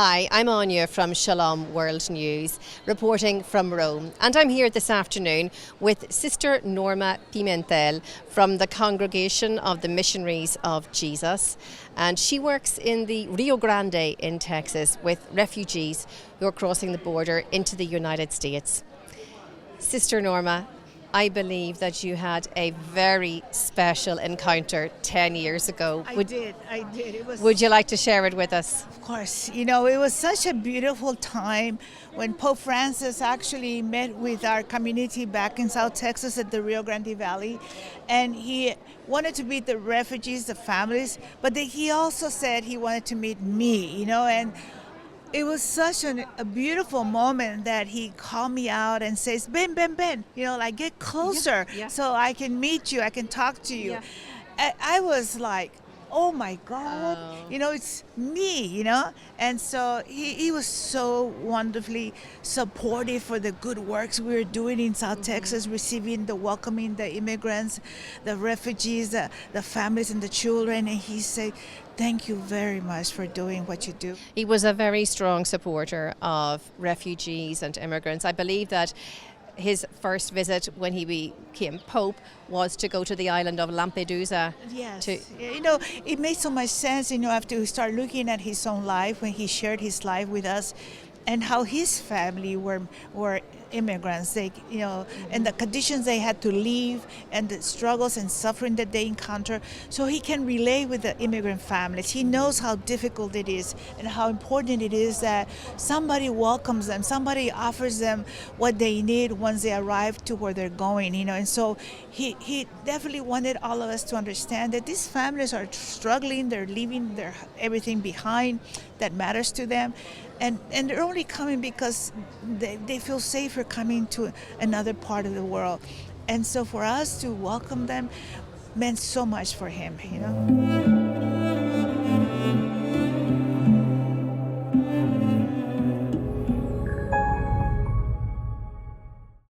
Hi, I'm Anya from Shalom World News, reporting from Rome. And I'm here this afternoon with Sister Norma Pimentel from the Congregation of the Missionaries of Jesus. And she works in the Rio Grande in Texas with refugees who are crossing the border into the United States. Sister Norma, I believe that you had a very special encounter 10 years ago. I did. Would you like to share it with us? Of course. It was such a beautiful time when Pope Francis actually met with our community back in South Texas at the Rio Grande Valley. And he wanted to meet the refugees, the families, but he also said he wanted to meet me, and it was such a beautiful moment that he called me out and says, Ben, get closer so I can meet you, I can talk to you. Yeah. I was like, oh my God, it's me, And so he was so wonderfully supportive for the good works we were doing in South Texas, welcoming the immigrants, the refugees, the families and the children. And he said, thank you very much for doing what you do. He was a very strong supporter of refugees and immigrants. I believe that his first visit when he became Pope was to go to the island of Lampedusa. Yes. It made so much sense, after we start looking at his own life, when he shared his life with us, and how his family were immigrants, and the conditions they had to live, and the struggles and suffering that they encounter. So he can relate with the immigrant families. He knows how difficult it is and how important it is that somebody welcomes them, somebody offers them what they need once they arrive to where they're going, And so he definitely wanted all of us to understand that these families are struggling, they're leaving their everything behind that matters to them. And they're only coming because they feel safer coming to another part of the world. And so for us to welcome them meant so much for him,